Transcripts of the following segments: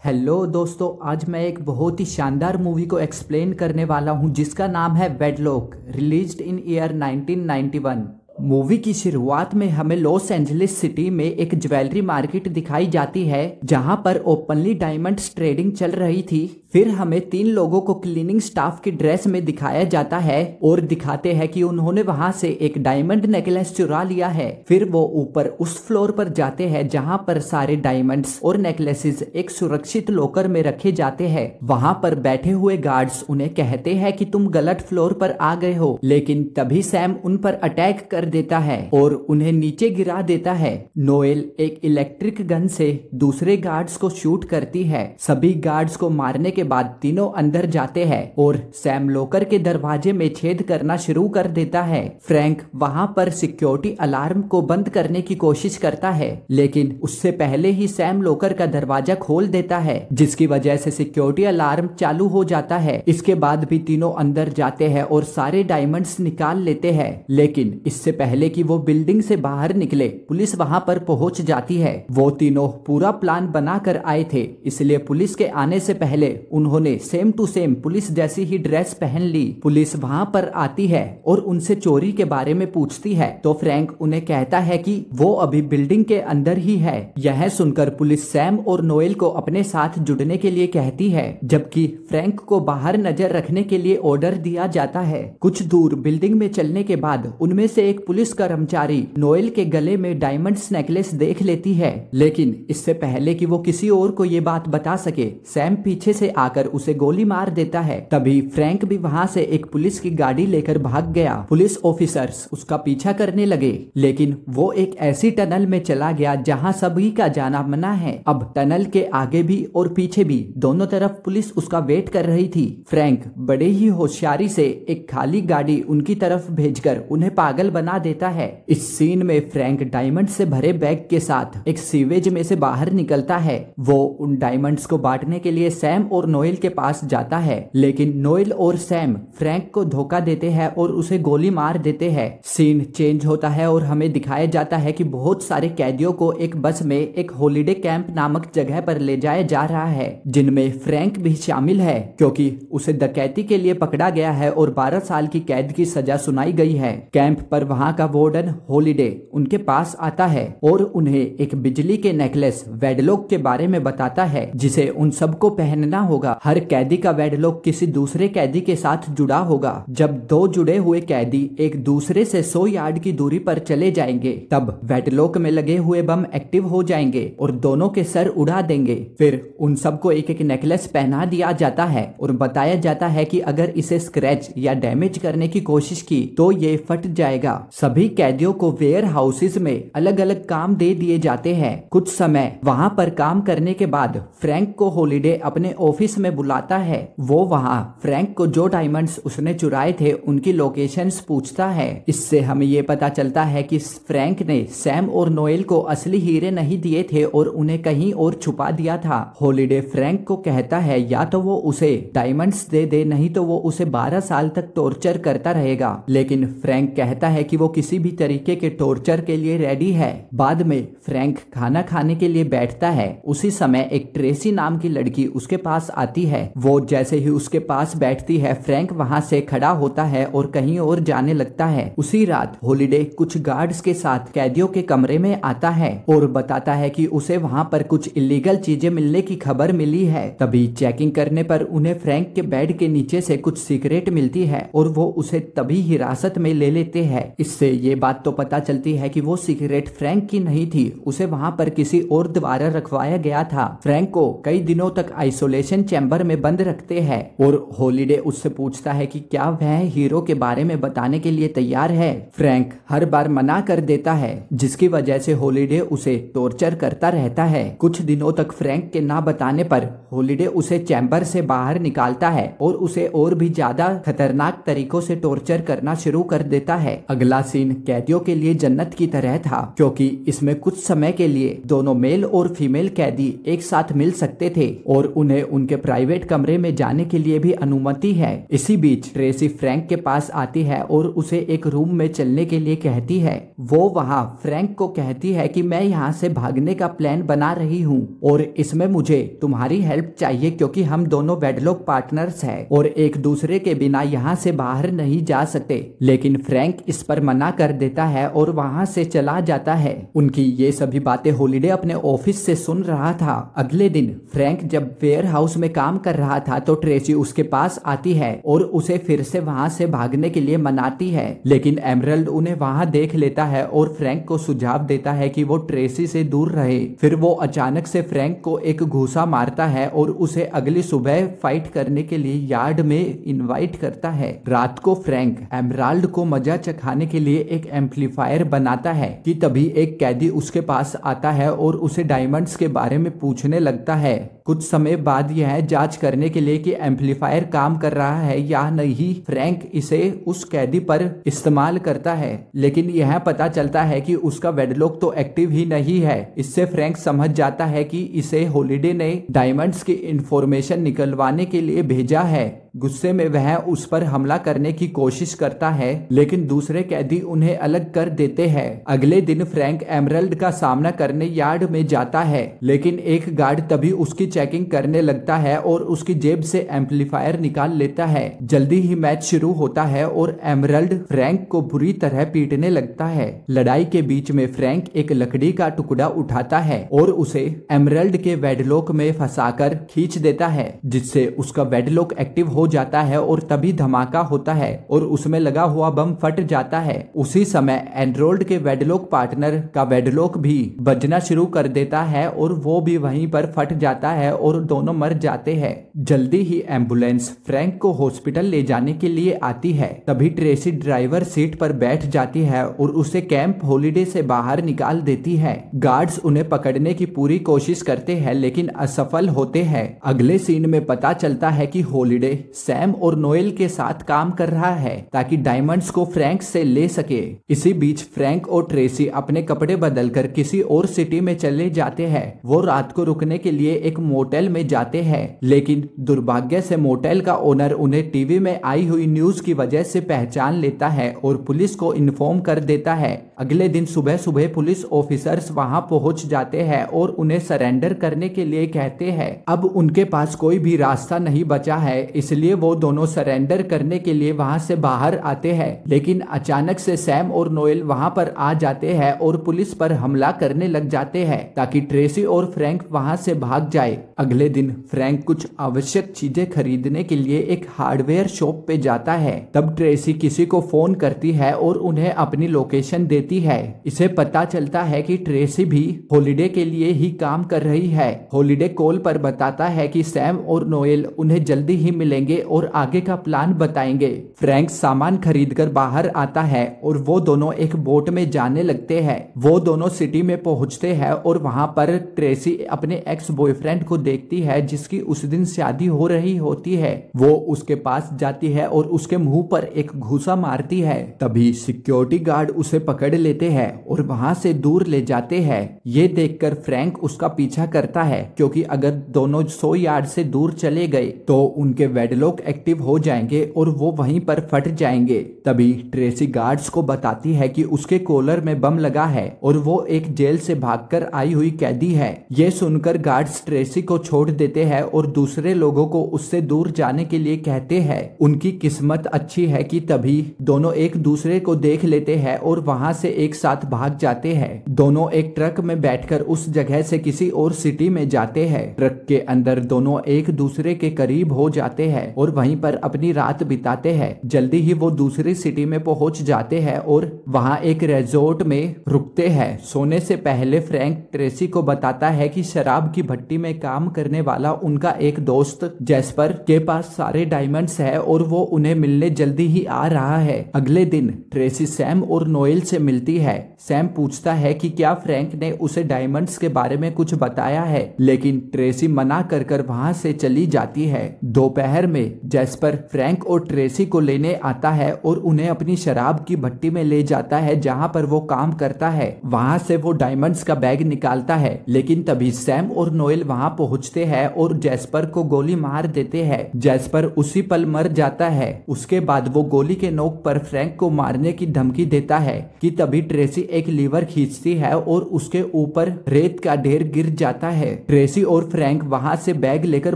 Hello दोस्तों, आज मैं एक बहुत ही शानदार मूवी को एक्सप्लेन करने वाला हूं जिसका नाम है wedlock, released in year 1991। Movie की शुरुआत में हमें लॉस एंजलिस सिटी में एक ज्वेलरी मार्केट दिखाई जाती है जहां पर ओपनली डायमंड्स ट्रेडिंग चल रही थी। फिर हमें 3 लोगों को क्लीनिंग स्टाफ की ड्रेस में दिखाया जाता है और दिखाते हैं कि उन्होंने वहां से एक डायमंड नेकलेस चुरा लिया है। फिर वो ऊपर उस फ्लोर पर जाते हैं जहां पर सारे डायमंड्स और नेकलेसेस एक सुरक्षित लॉकर में रखे जाते हैं। वहां पर बैठे हुए गार्ड्स उन्हें कहते हैं कि तुम गलत फ्लोर पर आ गए हो, लेकिन तभी सैम उन पर अटैक कर देता है और उन्हें नीचे गिरा देता है। नोएल एक इलेक्ट्रिक गन से दूसरे गार्ड्स को शूट करती है। सभी गार्ड्स को मारने के बाद तीनों अंदर जाते हैं और सैम लॉकर के दरवाजे में छेद करना शुरू कर देता है। फ्रैंक वहां पर सिक्योरिटी अलार्म को बंद करने की कोशिश करता है, लेकिन उससे पहले ही सैम लॉकर का दरवाजा खोल देता है, जिसकी वजह से सिक्योरिटी अलार्म चालू हो जाता है। इसके बाद भी तीनों अंदर जाते हैं और सारे डायमंड्स निकाल लेते हैं, लेकिन इससे पहले कि वो बिल्डिंग से बाहर निकले पुलिस वहां पर पहुंच जाती है। वो तीनों पूरा प्लान बना कर आए थे, इसलिए पुलिस के आने से पहले उन्होंने सेम टू सेम पुलिस जैसी ही ड्रेस पहन ली। पुलिस वहां पर आती है और उनसे चोरी के बारे में पूछती है, तो फ्रैंक उन्हें कहता है कि वो अभी बिल्डिंग के अंदर ही है। यह सुनकर पुलिस सैम और नोएल को अपने साथ जुड़ने के लिए कहती है, जबकि फ्रैंक को बाहर नजर रखने के लिए ऑर्डर दिया जाता है। कुछ दूर बिल्डिंग में चलने के बाद उनमें से एक पुलिस कर्मचारी नोएल के गले में डायमंड्स नेकलेस देख लेती है, लेकिन इससे पहले कि वो किसी और को ये बात बता सके, सैम पीछे से आकर उसे गोली मार देता है। तभी फ्रैंक भी वहां से एक पुलिस की गाड़ी लेकर भाग गया। पुलिस ऑफिसर्स उसका पीछा करने लगे, लेकिन वो एक ऐसी टनल में चला गया जहां सभी का जाना मना है। अब टनल के आगे भी और पीछे भी दोनों तरफ पुलिस उसका वेट कर रही थी। फ्रैंक बड़े ही होशियारी से एक खाली गाड़ी उनकी तरफ भेजकर उन्हें पागल बना देता है। इस सीन में फ्रैंक डायमंड से भरे बैग के साथ एक सीवेज में से बाहर निकलता है। वो उन डायमंड्स को बांटने के लिए सैम और नोएल के पास जाता है, लेकिन नोएल और सैम फ्रैंक को धोखा देते हैं और उसे गोली मार देते हैं। सीन चेंज होता है और हमें दिखाया जाता है कि बहुत सारे कैदियों को एक बस में एक हॉलिडे कैंप नामक जगह पर ले जाया जा रहा है, जिनमें फ्रैंक भी शामिल है, क्योंकि उसे डकैती के लिए पकड़ा गया है और 12 साल की कैद की सजा सुनाई गई है। कैंप पर वहां का वार्डन हॉलिडे उनके पास आता है और उन्हें एक बिजली के नेकलेस वेडलॉक के बारे में बताता है, जिसे उन सबको पहनना होगा। हर कैदी का वेडलॉक किसी दूसरे कैदी के साथ जुड़ा होगा। जब 2 जुड़े हुए कैदी एक दूसरे से 100 यार्ड की दूरी पर चले जाएंगे, तब वेडलॉक में लगे हुए बम एक्टिव हो जाएंगे और दोनों के सर उड़ा देंगे। फिर उन सबको एक एक नेकलेस पहना दिया जाता है और बताया जाता है कि अगर इसे स्क्रैच या डैमेज करने की कोशिश की तो ये फट जाएगा। सभी कैदियों को वेयर हाउसेस में अलग अलग काम दे दिए जाते हैं। कुछ समय वहां पर काम करने के बाद फ्रैंक को हॉलिडे अपने ऑफिस में बुलाता है। वो वहां फ्रैंक को जो डायमंड्स उसने चुराए थे उनकी लोकेशंस पूछता है। इससे हमें ये पता चलता है कि फ्रैंक ने सैम और नोएल को असली हीरे नहीं दिए थे और उन्हें कहीं और छुपा दिया था। हॉलिडे फ्रैंक को कहता है या तो वो उसे डायमंड्स दे दे, नहीं तो वो उसे 12 साल तक टॉर्चर करता रहेगा। लेकिन फ्रैंक कहता है कि वो किसी भी तरीके के टॉर्चर के लिए रेडी है। बाद में फ्रैंक खाना खाने के लिए बैठता है। उसी समय एक ट्रेसी नाम की लड़की उसके पास आती है। वो जैसे ही उसके पास बैठती है, फ्रैंक वहां से खड़ा होता है और कहीं और जाने लगता है। उसी रात हॉलिडे कुछ गार्ड्स के साथ कैदियों के कमरे में आता है और बताता है कि उसे वहां पर कुछ इलीगल चीजें मिलने की खबर मिली है। तभी चेकिंग करने पर उन्हें फ्रैंक के बेड के नीचे से कुछ सिगरेट मिलती है और वो उसे तभी हिरासत में ले लेते हैं। इससे ये बात तो पता चलती है कि वो सिगरेट फ्रैंक की नहीं थी, उसे वहां पर किसी और द्वारा रखवाया गया था। फ्रैंक को कई दिनों तक आइसोलेशन चैम्बर में बंद रखते हैं और हॉलिडे उससे पूछता है कि क्या वह हीरो के बारे में बताने के लिए तैयार है। फ्रैंक हर बार मना कर देता है, जिसकी वजह से हॉलिडे उसे टॉर्चर करता रहता है। कुछ दिनों तक फ्रैंक के ना बताने पर हॉलिडे उसे चैम्बर से बाहर निकालता है और उसे और भी ज्यादा खतरनाक तरीकों से टॉर्चर करना शुरू कर देता है। अगला सीन कैदियों के लिए जन्नत की तरह था, क्योंकि इसमें कुछ समय के लिए दोनों मेल और फीमेल कैदी एक साथ मिल सकते थे और उन्हें उनके उनके प्राइवेट कमरे में जाने के लिए भी अनुमति है। इसी बीच ट्रेसी फ्रैंक के पास आती है और उसे एक रूम में चलने के लिए कहती है। वो वहाँ फ्रैंक को कहती है कि मैं यहाँ से भागने का प्लान बना रही हूँ और इसमें मुझे तुम्हारी हेल्प चाहिए क्योंकि हम दोनों वेडलॉक पार्टनर्स हैं और एक दूसरे के बिना यहाँ से बाहर नहीं जा सकते। लेकिन फ्रैंक इस पर मना कर देता है और वहाँ से चला जाता है। उनकी ये सभी बातें हॉलिडे अपने ऑफिस से सुन रहा था। अगले दिन फ्रैंक जब वेयर हाउस में काम कर रहा था तो ट्रेसी उसके पास आती है और उसे फिर से वहाँ से भागने के लिए मनाती है। लेकिन एमरल्ड उन्हें वहाँ देख लेता है और फ्रैंक को सुझाव देता है कि वो ट्रेसी से दूर रहे। फिर वो अचानक से फ्रैंक को एक घूसा मारता है और उसे अगली सुबह फाइट करने के लिए यार्ड में इनवाइट करता है। रात को फ्रैंक एमराल्ड को मजा चखाने के लिए एक एम्पलीफायर बनाता है कि तभी एक कैदी उसके पास आता है और उसे डायमंड्स के बारे में पूछने लगता है। कुछ समय बाद यह जांच करने के लिए कि एम्पलीफायर काम कर रहा है या नहीं, फ्रैंक इसे उस कैदी पर इस्तेमाल करता है। लेकिन यह पता चलता है कि उसका वेडलॉक तो एक्टिव ही नहीं है। इससे फ्रैंक समझ जाता है कि इसे हॉलिडे ने डायमंड्स की इंफॉर्मेशन निकलवाने के लिए भेजा है। गुस्से में वह उस पर हमला करने की कोशिश करता है लेकिन दूसरे कैदी उन्हें अलग कर देते हैं। अगले दिन फ्रैंक एमरल्ड का सामना करने यार्ड में जाता है लेकिन एक गार्ड तभी उसकी चेकिंग करने लगता है और उसकी जेब से एम्पलीफायर निकाल लेता है। जल्दी ही मैच शुरू होता है और एमरल्ड फ्रैंक को बुरी तरह पीटने लगता है। लड़ाई के बीच में फ्रैंक एक लकड़ी का टुकड़ा उठाता है और उसे एमरल्ड के वेडलॉक में फंसाकर खींच देता है जिससे उसका वेडलॉक एक्टिव हो जाता है और तभी धमाका होता है और उसमें लगा हुआ बम फट जाता है। उसी समय एनरोल्ड के वेडलॉक पार्टनर का वेडलॉक भी बजना शुरू कर देता है और वो भी वहीं पर फट जाता है और दोनों मर जाते हैं। जल्दी ही एम्बुलेंस फ्रैंक को हॉस्पिटल ले जाने के लिए आती है। तभी ट्रेसी ड्राइवर सीट पर बैठ जाती है और उसे कैंप हॉलिडे से बाहर निकाल देती है। गार्ड्स उन्हें पकड़ने की पूरी कोशिश करते हैं लेकिन असफल होते हैं। अगले सीन में पता चलता है कि हॉलिडे सैम और नोएल के साथ काम कर रहा है ताकि डायमंड्स को फ्रैंक से ले सके। इसी बीच फ्रैंक और ट्रेसी अपने कपड़े बदलकर किसी और सिटी में चले जाते हैं। वो रात को रुकने के लिए एक मोटेल में जाते हैं लेकिन दुर्भाग्य से मोटेल का ओनर उन्हें टीवी में आई हुई न्यूज की वजह से पहचान लेता है और पुलिस को इन्फॉर्म कर देता है। अगले दिन सुबह सुबह पुलिस ऑफिसर्स वहां पहुंच जाते हैं और उन्हें सरेंडर करने के लिए कहते हैं। अब उनके पास कोई भी रास्ता नहीं बचा है इसलिए वो दोनों सरेंडर करने के लिए वहां से बाहर आते हैं। लेकिन अचानक से सैम और नोएल वहां पर आ जाते हैं और पुलिस पर हमला करने लग जाते हैं ताकि ट्रेसी और फ्रैंक वहां से भाग जाए। अगले दिन फ्रैंक कुछ आवश्यक चीजें खरीदने के लिए एक हार्डवेयर शॉप पे जाता है। तब ट्रेसी किसी को फोन करती है और उन्हें अपनी लोकेशन देती है। इसे पता चलता है कि ट्रेसी भी हॉलिडे के लिए ही काम कर रही है। हॉलिडे कॉल पर बताता है कि सैम और नोएल उन्हें जल्दी ही मिलेंगे और आगे का प्लान बताएंगे। फ्रैंक सामान खरीदकर बाहर आता है और वो दोनों एक बोट में जाने लगते हैं। वो दोनों सिटी में पहुंचते हैं और वहां पर ट्रेसी अपने एक्स बॉयफ्रेंड को देखती है जिसकी उस दिन शादी हो रही होती है। वो उसके पास जाती है और उसके मुंह पर एक घूसा मारती है। तभी सिक्योरिटी गार्ड उसे पकड़ लेते हैं और वहां से दूर ले जाते हैं। ये देखकर फ्रैंक उसका पीछा करता है क्योंकि अगर दोनों 100 यार्ड से दूर चले गए तो उनके वेडलॉक एक्टिव हो जाएंगे और वो वहीं पर फट जाएंगे। तभी ट्रेसी गार्ड्स को बताती है कि उसके कॉलर में बम लगा है और वो एक जेल से भागकर आई हुई कैदी है। ये सुनकर गार्ड्स ट्रेसी को छोड़ देते हैं और दूसरे लोगों को उससे दूर जाने के लिए कहते हैं। उनकी किस्मत अच्छी है कि तभी दोनों एक दूसरे को देख लेते हैं और वहां से एक साथ भाग जाते हैं। दोनों एक ट्रक में बैठकर उस जगह से किसी और सिटी में जाते हैं। ट्रक के अंदर दोनों एक दूसरे के करीब हो जाते हैं और वहीं पर अपनी रात बिताते हैं। जल्दी ही वो दूसरी सिटी में पहुंच जाते हैं और वहां एक रिजॉर्ट में रुकते हैं। सोने से पहले फ्रैंक ट्रेसी को बताता है कि शराब की भट्टी में काम करने वाला उनका एक दोस्त जैस्पर के पास सारे डायमंड्स है और वो उन्हें मिलने जल्दी ही आ रहा है। अगले दिन ट्रेसी सैम और नोएल से मिलती है। सैम पूछता है कि क्या फ्रैंक ने उसे डायमंड्स के बारे में कुछ बताया है, लेकिन ट्रेसी मना कर कर वहां से चली जाती है। दोपहर में जैस्पर फ्रैंक और ट्रेसी को लेने आता है और उन्हें अपनी शराब की भट्टी में ले जाता है जहां पर वो काम करता है। वहां से वो डायमंड्स का बैग निकालता है, लेकिन तभी सैम और नोएल वहां पहुंचते हैं और जैस्पर को गोली मार देते हैं। जैस्पर उसी पल मर जाता है। उसके बाद वो गोली के नोक पर फ्रैंक को मारने की धमकी देता है कि तभी ट्रेसी एक लीवर खींचती है और उसके ऊपर रेत का ढेर गिर जाता है। ट्रेसी और फ्रैंक वहां से बैग लेकर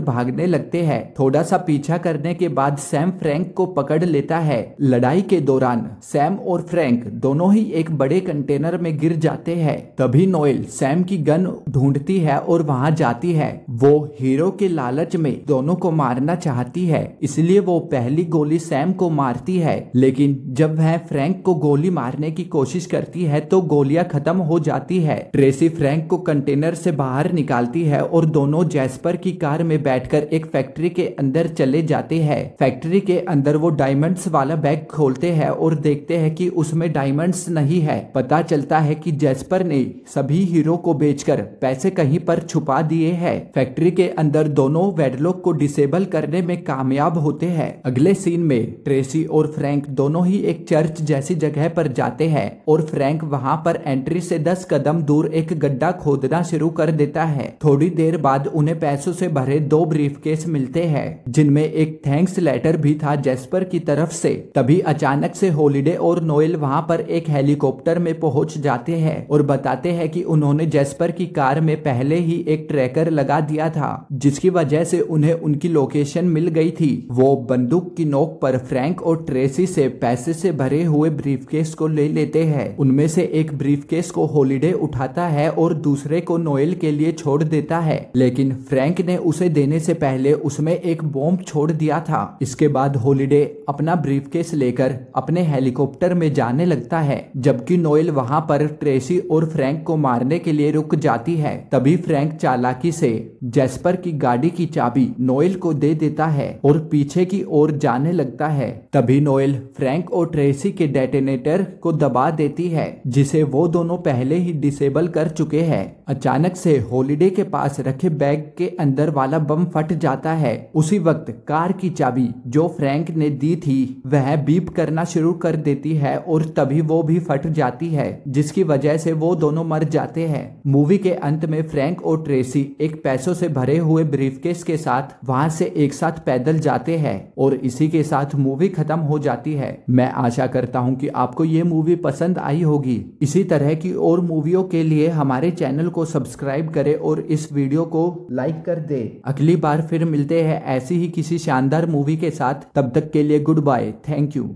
भागने लगते हैं। थोड़ा सा पीछा करने के बाद सैम फ्रैंक को पकड़ लेता है। लड़ाई के दौरान सैम और फ्रैंक दोनों ही एक बड़े कंटेनर में गिर जाते हैं। तभी नोएल सैम की गन ढूंढती है और वहां जाती है। वो हीरो के लालच में दोनों को मारना चाहती है, इसलिए वो पहली गोली सैम को मारती है, लेकिन जब वह फ्रैंक को गोली मारने की कोशिश करती है तो गोलियां खत्म हो जाती है। ट्रेसी फ्रैंक को कंटेनर से बाहर निकालती है और दोनों जैस्पर की कार में बैठकर एक फैक्ट्री के अंदर चले जाते हैं। फैक्ट्री के अंदर वो डायमंड्स वाला बैग खोलते हैं और देखते हैं कि उसमें डायमंड्स नहीं है। पता चलता है कि जैस्पर ने सभी हीरो को बेचकर पैसे कहीं पर छुपा दिए हैं। फैक्ट्री के अंदर दोनों वेडलॉक को डिसेबल करने में कामयाब होते हैं। अगले सीन में ट्रेसी और फ्रैंक दोनों ही एक चर्च जैसी जगह पर जाते हैं और फ्रैंक वहां पर एंट्री से 10 कदम दूर एक गड्ढा खोदना शुरू कर देता है। थोड़ी देर बाद उन्हें पैसों से भरे 2 ब्रीफकेस मिलते हैं, जिनमें एक थैंक्स लेटर भी था जैस्पर की तरफ से। तभी अचानक से हॉलिडे और नोएल वहां पर एक हेलीकॉप्टर में पहुंच जाते हैं और बताते हैं कि उन्होंने जैस्पर की कार में पहले ही एक ट्रैकर लगा दिया था, जिसकी वजह से उन्हें उनकी लोकेशन मिल गई थी। वो बंदूक की नोक पर फ्रैंक और ट्रेसी से पैसे से भरे हुए ब्रीफकेस को ले लेते हैं। उनमें से एक ब्रीफकेस को हॉलिडे उठाता है और दूसरे को नोएल के लिए छोड़ देता है, लेकिन फ्रैंक ने उसे देने से पहले उसमें एक बॉम्ब छोड़ दिया था। इसके बाद हॉलिडे अपना ब्रीफकेस लेकर अपने हेलीकॉप्टर में जाने लगता है, जबकि नोएल वहां पर ट्रेसी और फ्रैंक को मारने के लिए रुक जाती है। तभी फ्रैंक चालाकी से जैस्पर की गाड़ी की चाबी नोएल को दे देता है और पीछे की ओर जाने लगता है। तभी नोएल फ्रैंक और ट्रेसी के डेटोनेटर को दबा देती है, जिसे वो दोनों पहले ही डिसेबल कर चुके हैं। अचानक से हॉलिडे के पास रखे बैग के अंदर वाला बम फट जाता है। उसी वक्त कार की चाबी जो फ्रैंक ने दी थी वह बीप करना शुरू कर देती है और तभी वो भी फट जाती है, जिसकी वजह से वो दोनों मर जाते हैं। मूवी के अंत में फ्रैंक और ट्रेसी एक पैसों से भरे हुए ब्रीफकेस के साथ वहां से एक साथ पैदल जाते हैं और इसी के साथ मूवी खत्म हो जाती है। मैं आशा करता हूं कि आपको ये मूवी पसंद आई होगी। इसी तरह की और मूवियों के लिए हमारे चैनल को सब्सक्राइब करें और इस वीडियो को लाइक कर दे। अगली बार फिर मिलते हैं ऐसी ही किसी शानदार मूवी के साथ। तब तक के लिए गुड बाय, थैंक यू।